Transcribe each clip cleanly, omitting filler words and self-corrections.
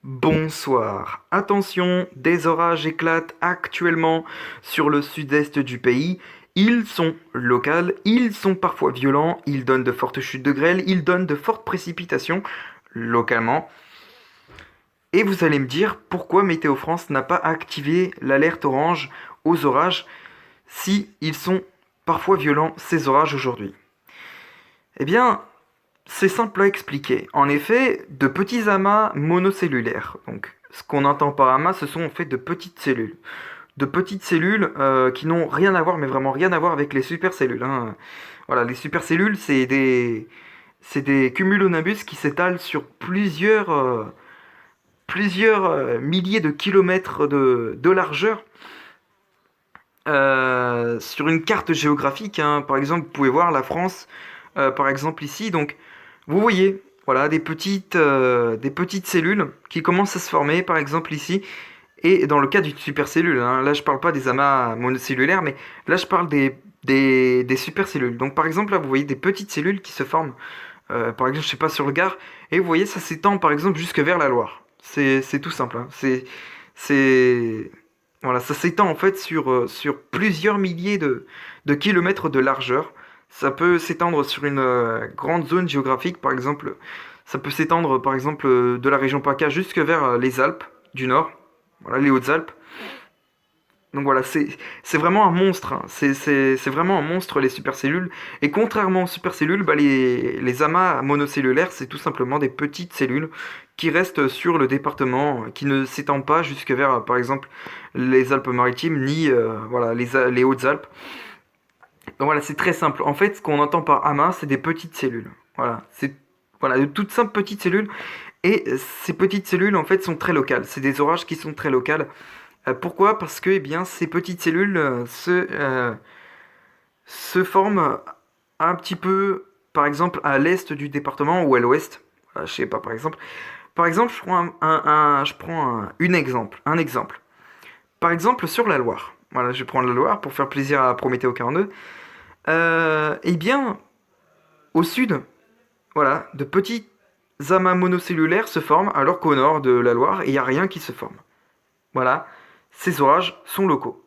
Bonsoir. Attention, des orages éclatent actuellement sur le sud-est du pays. Ils sont locaux, ils sont parfois violents, ils donnent de fortes chutes de grêle, ils donnent de fortes précipitations localement. Et vous allez me dire pourquoi Météo France n'a pas activé l'alerte orange aux orages si ils sont parfois violents ces orages aujourd'hui. Eh bien, c'est simple à expliquer. En effet, de petits amas monocellulaires. Donc, ce qu'on entend par amas, ce sont en fait de petites cellules. De petites cellules qui n'ont rien à voir, mais vraiment rien à voir avec les supercellules, hein. Voilà, les supercellules, c'est des cumulonimbus qui s'étalent sur plusieurs milliers de kilomètres de largeur sur une carte géographique, hein. Par exemple, vous pouvez voir la France, par exemple ici. Donc, vous voyez, voilà, des petites cellules qui commencent à se former, par exemple ici. Et dans le cas d'une supercellule, hein, là je parle pas des amas monocellulaires, mais là je parle des supercellules. Donc par exemple, là vous voyez des petites cellules qui se forment, par exemple, je sais pas, sur le Gard, et vous voyez ça s'étend par exemple jusque vers la Loire. C'est tout simple, hein. C'est, voilà, ça s'étend en fait sur plusieurs milliers de kilomètres de largeur. Ça peut s'étendre sur une grande zone géographique, par exemple, ça peut s'étendre par exemple de la région PACA jusque vers les Alpes du Nord, voilà, les Hautes-Alpes. Donc voilà, c'est vraiment un monstre, hein. C'est vraiment un monstre, les supercellules. Et contrairement aux supercellules, bah, les amas monocellulaires, c'est tout simplement des petites cellules qui restent sur le département, qui ne s'étendent pas jusque vers, par exemple, les Alpes-Maritimes, ni voilà, les Hautes-Alpes. Donc voilà, c'est très simple. En fait, ce qu'on entend par amas, c'est des petites cellules. Voilà, c'est voilà, de toutes simples petites cellules. Et ces petites cellules, en fait, sont très locales. C'est des orages qui sont très locales. Pourquoi? Parce que eh bien, ces petites cellules se forment un petit peu, par exemple, à l'est du département ou à l'ouest. Voilà, je sais pas, par exemple. Par exemple, je prends un exemple. Par exemple, sur la Loire. Voilà, je prends la Loire pour faire plaisir à Prométhée 42. Eh bien, au sud, voilà, de petits amas monocellulaires se forment, alors qu'au nord de la Loire, il n'y a rien qui se forme. Voilà, ces orages sont locaux.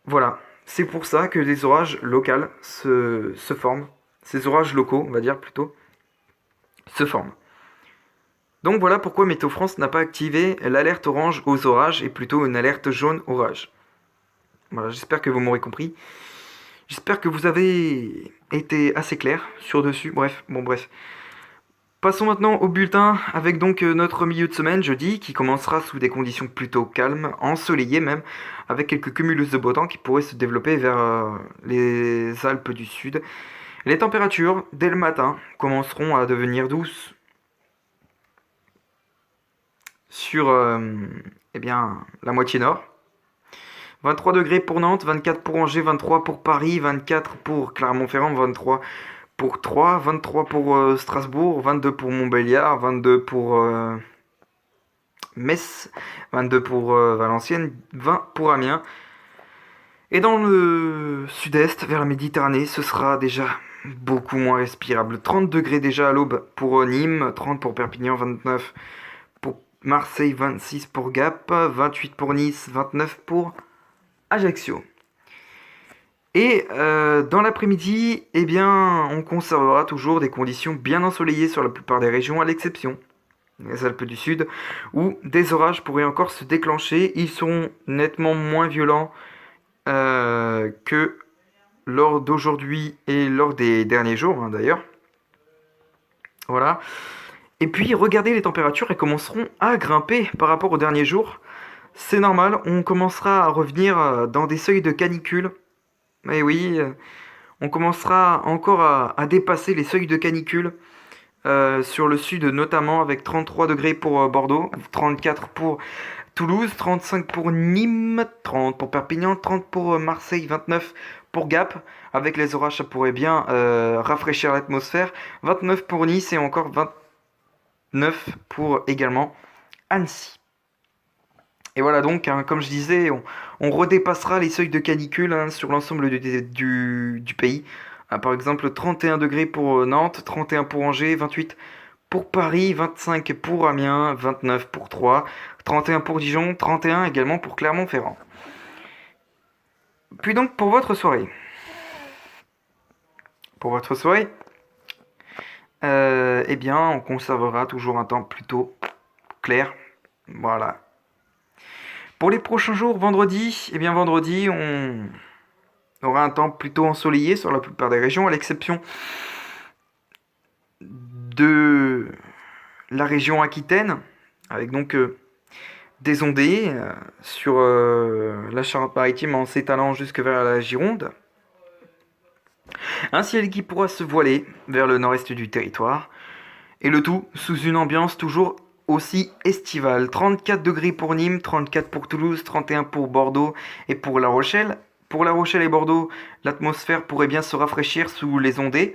Voilà, c'est pour ça que des orages locaux se forment. Ces orages locaux, on va dire plutôt, se forment. Donc voilà pourquoi Météo France n'a pas activé l'alerte orange aux orages et plutôt une alerte jaune orage. Voilà, j'espère que vous m'aurez compris. J'espère que vous avez été assez clair sur dessus. Bref, bon bref. Passons maintenant au bulletin avec donc notre milieu de semaine jeudi qui commencera sous des conditions plutôt calmes, ensoleillées même, avec quelques cumulus de beau temps qui pourraient se développer vers les Alpes du Sud. Les températures, dès le matin, commenceront à devenir douces sur eh bien, la moitié nord. 23 degrés pour Nantes, 24 pour Angers, 23 pour Paris, 24 pour Clermont-Ferrand, 23 pour Troyes, 23 pour Strasbourg, 22 pour Montbéliard, 22 pour Metz, 22 pour Valenciennes, 20 pour Amiens. Et dans le sud-est, vers la Méditerranée, ce sera déjà beaucoup moins respirable. 30 degrés déjà à l'aube pour Nîmes, 30 pour Perpignan, 29 pour Marseille, 26 pour Gap, 28 pour Nice, 29 pour Ajaccio. Et dans l'après-midi, eh bien, on conservera toujours des conditions bien ensoleillées sur la plupart des régions, à l'exception des Alpes du Sud, où des orages pourraient encore se déclencher. Ils seront nettement moins violents que lors d'aujourd'hui et lors des derniers jours, hein, d'ailleurs. Voilà. Et puis, regardez les températures, elles commenceront à grimper par rapport aux derniers jours. C'est normal, on commencera à revenir dans des seuils de canicule. Et oui, on commencera encore à dépasser les seuils de canicule sur le sud, notamment avec 33 degrés pour Bordeaux, 34 pour Toulouse, 35 pour Nîmes, 30 pour Perpignan, 30 pour Marseille, 29 pour Gap. Avec les orages, ça pourrait bien rafraîchir l'atmosphère. 29 pour Nice et encore 29 pour également Annecy. Et voilà donc, hein, comme je disais, on redépassera les seuils de canicule, hein, sur l'ensemble du pays. Par exemple, 31 degrés pour Nantes, 31 pour Angers, 28 pour Paris, 25 pour Amiens, 29 pour Troyes, 31 pour Dijon, 31 également pour Clermont-Ferrand. Puis donc pour votre soirée. Pour votre soirée, eh bien, on conservera toujours un temps plutôt clair. Voilà. Pour les prochains jours, vendredi, eh bien vendredi, on aura un temps plutôt ensoleillé sur la plupart des régions, à l'exception de la région Aquitaine, avec donc des ondées sur la Charente-Maritime en s'étalant jusque vers la Gironde. Un ciel qui pourra se voiler vers le nord-est du territoire, et le tout sous une ambiance toujours aussi estivale. 34 degrés pour Nîmes, 34 pour Toulouse, 31 pour Bordeaux et pour La Rochelle. Pour La Rochelle et Bordeaux, l'atmosphère pourrait bien se rafraîchir sous les ondées.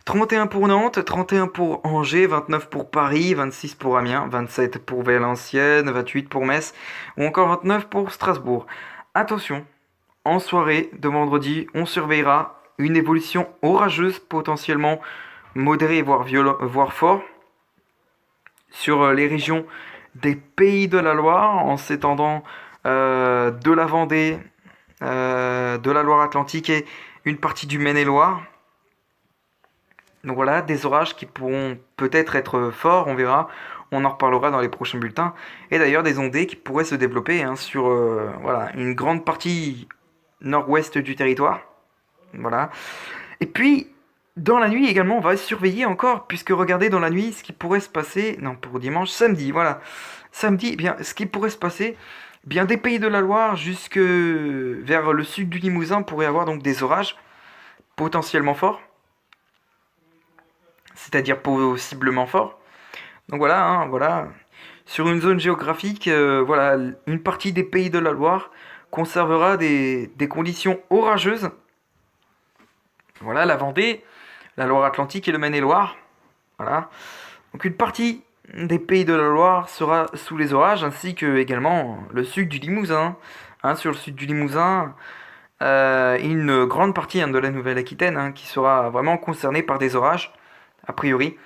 31 pour Nantes, 31 pour Angers, 29 pour Paris, 26 pour Amiens, 27 pour Valenciennes, 28 pour Metz ou encore 29 pour Strasbourg. Attention, en soirée de vendredi, on surveillera une évolution orageuse potentiellement modérée voire fort sur les régions des Pays de la Loire en s'étendant de la Vendée, de la Loire-Atlantique et une partie du Maine-et-Loire. Donc voilà, des orages qui pourront peut-être être forts, on verra. On en reparlera dans les prochains bulletins. Et d'ailleurs des ondées qui pourraient se développer sur voilà, une grande partie nord-ouest du territoire. Voilà. Et puis, dans la nuit également, on va surveiller encore, puisque regardez dans la nuit ce qui pourrait se passer. Non, pour dimanche, samedi, voilà. Samedi, eh bien, ce qui pourrait se passer, eh bien, des Pays de la Loire jusque vers le sud du Limousin pourrait avoir donc des orages potentiellement forts. C'est-à-dire possiblement forts. Donc voilà, voilà. Sur une zone géographique, voilà, une partie des Pays de la Loire conservera des conditions orageuses. Voilà, la Vendée, la Loire-Atlantique et le Maine-et-Loire. Voilà. Donc une partie des Pays de la Loire sera sous les orages, ainsi que également le sud du Limousin. Sur le sud du Limousin, une grande partie de la Nouvelle-Aquitaine qui sera vraiment concernée par des orages, a priori.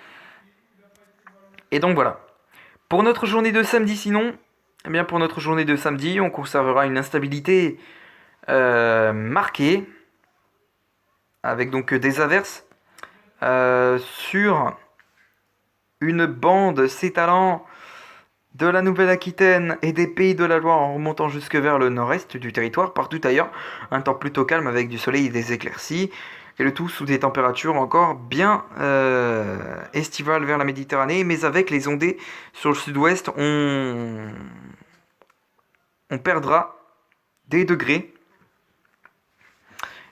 Et donc voilà. Pour notre journée de samedi, sinon, eh bien pour notre journée de samedi, on conservera une instabilité marquée, avec donc des averses sur une bande s'étalant de la Nouvelle-Aquitaine et des Pays de la Loire en remontant jusque vers le nord-est du territoire. Partout ailleurs, un temps plutôt calme avec du soleil et des éclaircies. Et le tout sous des températures encore bien estivales vers la Méditerranée, mais avec les ondées sur le sud-ouest, on perdra des degrés.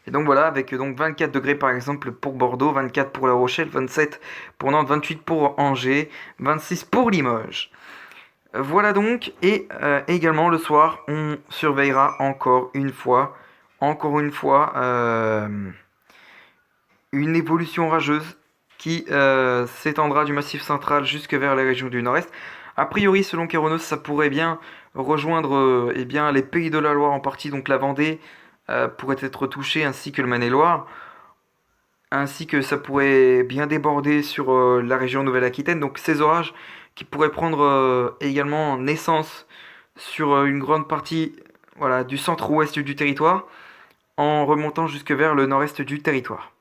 Et donc voilà, avec donc 24 degrés par exemple pour Bordeaux, 24 pour La Rochelle, 27 pour Nantes, 28 pour Angers, 26 pour Limoges. Voilà donc, et également le soir, on surveillera encore une fois, une évolution orageuse qui s'étendra du Massif central jusque vers les régions du nord-est. A priori, selon Kéronos, ça pourrait bien rejoindre les Pays de la Loire en partie, donc la Vendée pourrait être touchée, ainsi que le Maine-et-Loire, ainsi que ça pourrait bien déborder sur la région Nouvelle-Aquitaine. Donc ces orages qui pourraient prendre également naissance sur une grande partie du centre-ouest du territoire, en remontant jusque vers le nord-est du territoire.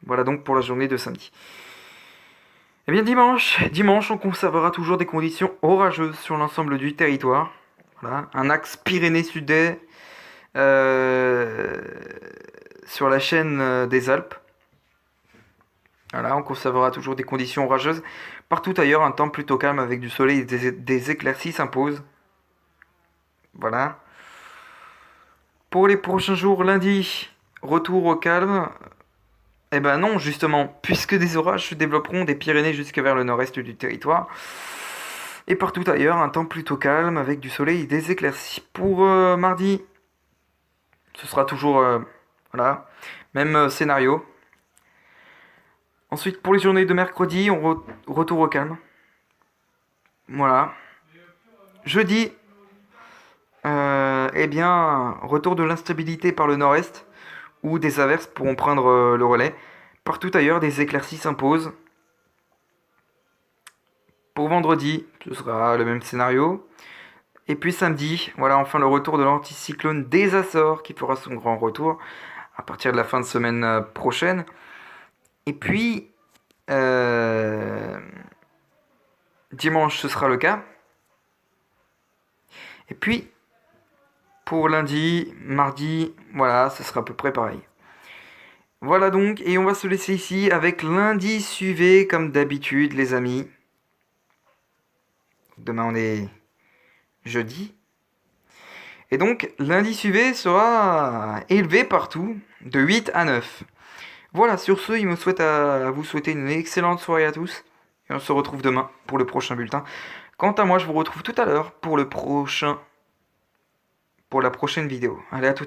Voilà donc pour la journée de samedi. Et bien dimanche, on conservera toujours des conditions orageuses sur l'ensemble du territoire. Voilà, un axe Pyrénées-Sud-Est sur la chaîne des Alpes. Voilà, on conservera toujours des conditions orageuses. Partout ailleurs, un temps plutôt calme avec du soleil et des éclaircies s'impose. Voilà. Pour les prochains jours, lundi, retour au calme. Eh ben non, justement, puisque des orages se développeront des Pyrénées jusque vers le nord-est du territoire. Et partout ailleurs, un temps plutôt calme avec du soleil et des éclaircies. Pour mardi, ce sera toujours même scénario. Ensuite, pour les journées de mercredi, on retour au calme. Voilà. Jeudi, retour de l'instabilité par le nord-est, où des averses pourront prendre le relais. Partout ailleurs, des éclaircies s'imposent. Pour vendredi, ce sera le même scénario. Et puis samedi, voilà enfin le retour de l'anticyclone des Açores qui fera son grand retour à partir de la fin de semaine prochaine. Et puis euh, dimanche, ce sera le cas. Et puis pour lundi, mardi, voilà, ce sera à peu près pareil. Voilà donc, et on va se laisser ici avec lundi suivi comme d'habitude les amis. Demain on est jeudi. Et donc lundi suivi sera élevé partout de 8 à 9. Voilà, sur ce, il me souhaite à vous souhaiter une excellente soirée à tous. Et on se retrouve demain pour le prochain bulletin. Quant à moi, je vous retrouve tout à l'heure pour la prochaine vidéo. Allez, à tout à l'heure.